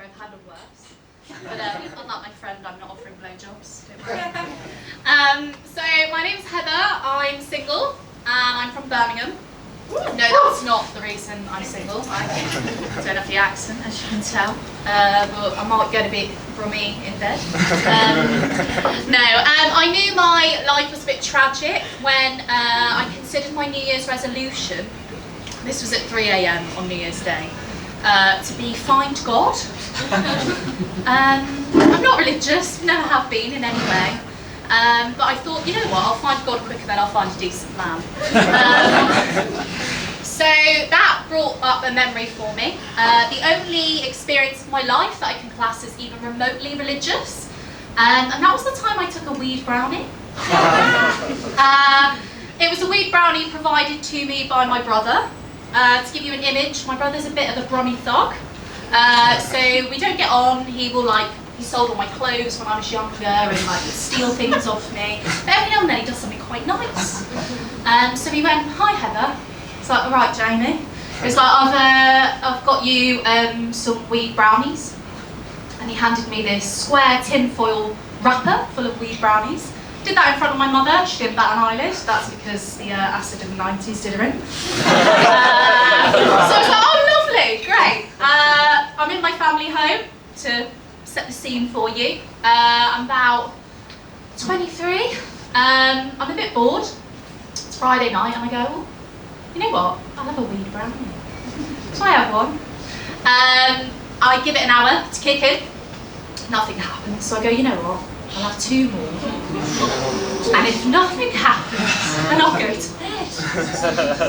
I've handled worse. But unlike my friend, I'm not offering blowjobs, don't worry. So my name's Heather, I'm single, and I'm from Birmingham. No, that's not the reason I'm single. I don't have the accent, as you can tell. But I'm not going to be brummy in bed. I knew my life was a bit tragic when I considered my New Year's resolution. This was at 3 AM on New Year's Day. To be find God. I'm not religious, never have been in any way. But I thought, you know what, I'll find God quicker than I'll find a decent man. So that brought up a memory for me. The only experience of my life that I can class as even remotely religious. And that was the time I took a weed brownie. It was a weed brownie provided to me by my brother. To give you an image, my brother's a bit of a brummy thug. So we don't get on. He sold all my clothes when I was younger and would steal things off me. But every now and then he does something quite nice. So he went, "Hi Heather." It's like, "All right, Jamie." It's like, I've got you some weed brownies. And he handed me this square tinfoil wrapper full of weed brownies. Did that in front of my mother. She didn't bat an eyelid. That's because the acid of the 90s did her in. So I was like, "Oh, lovely, great." I'm in my family home to set the scene for you. I'm about 23. I'm a bit bored. It's Friday night, and I go, "Oh, you know what? I'll have a weed brownie." So I have one. I give it an hour to kick in. Nothing happens. So I go, "You know what? I'll have 2 more. And if nothing happens, then I'll go to bed."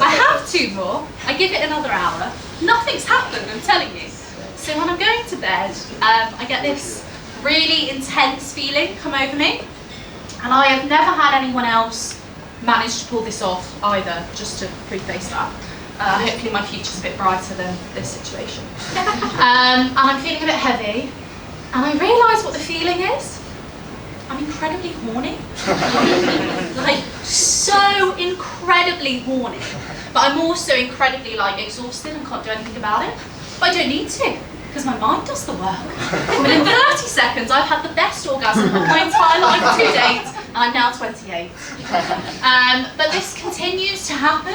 I have 2 more. I give it another hour. Nothing's happened, I'm telling you. So when I'm going to bed, I get this really intense feeling come over me. And I have never had anyone else manage to pull this off either, just to preface that. Hopefully my future's a bit brighter than this situation. And I'm feeling a bit heavy. And I realise what the feeling is. I'm incredibly horny. So incredibly horny. But I'm also incredibly exhausted and can't do anything about it. But I don't need to, because my mind does the work. Within 30 seconds, I've had the best orgasm of my entire life to date, and I'm now 28. But this continues to happen.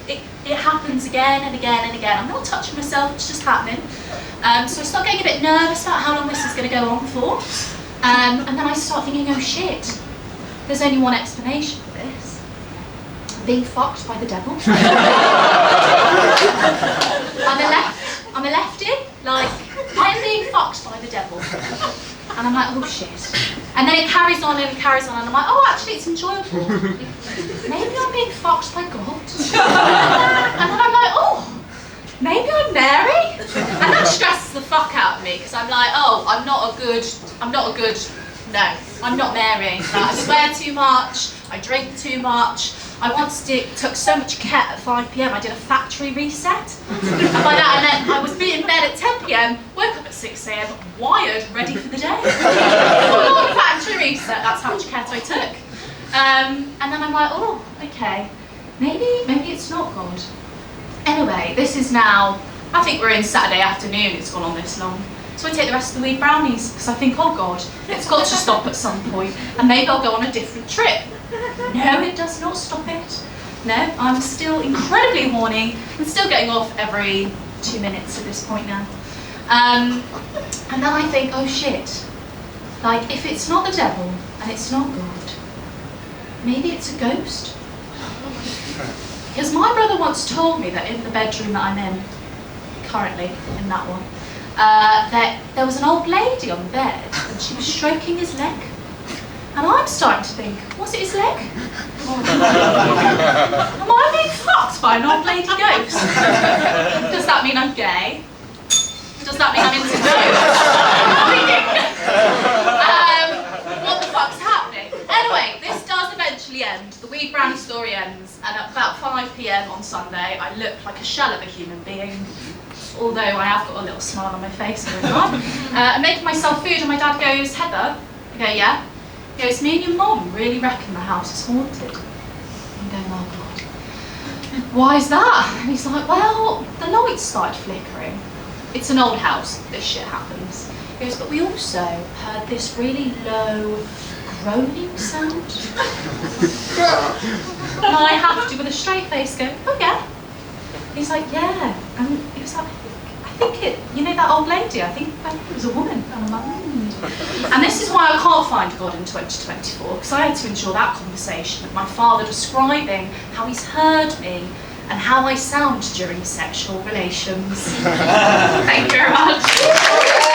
It happens again and again and again. I'm not touching myself, it's just happening. So I start getting a bit nervous about how long this is going to go on for. And then I start thinking, oh shit, there's only one explanation for this. I'm being fucked by the devil. I'm a lefty, I am being fucked by the devil. And I'm like, oh shit. And then it carries on and carries on, and I'm like, oh, actually it's enjoyable. Maybe I'm being fucked by God. And then I'm like, oh, maybe I'm Mary? And that stresses the fuck out of me, because I'm like, oh, I'm not Mary. I swear too much, I drink too much. I once took so much ket at 5 PM, I did a factory reset. And by that I meant I was in bed at 10 PM, woke up at 6 AM, wired, ready for the day. Full on factory reset, that's how much ket I took. And then I'm like, oh, okay, maybe it's not God. Anyway, this is now, I think we're in Saturday afternoon, it's gone on this long. So I take the rest of the weed brownies, because I think, oh God, it's got to stop at some point, and maybe I'll go on a different trip. No, it does not stop it. No, I'm still incredibly horny, and still getting off every 2 minutes at this point now. And then I think, oh shit, if it's not the devil, and it's not God, maybe it's a ghost. Because my brother once told me that in the bedroom that I'm in, currently, in that one, that there was an old lady on the bed and she was stroking his leg. And I'm starting to think, was it his leg? Am I being fucked by an old lady ghost? Does that mean I'm gay? Does that mean I'm into ghosts? What the fuck's happening? Anyway, this does eventually end. The weed brownie story ends, and at about 5 PM on Sunday, I look like a shell of a human being. Although I have got a little smile on my face all the time. I'm making myself food, and my dad goes, Heather? I go, yeah. He goes, me and your mum really reckon the house is haunted. I'm going, oh God. Why is that? And he's like, well, the lights started flickering. it's an old house, this shit happens. He goes, but we also heard this really low groaning sound. And I have to, with a straight face, go, oh yeah. He's like, yeah. And he was like, I think it, you know that old lady, I think it was a woman. And I'm like, And this is why I can't find God in 2024, because I had to endure that conversation with my father describing how he's heard me and how I sound during sexual relations. Thank you very much.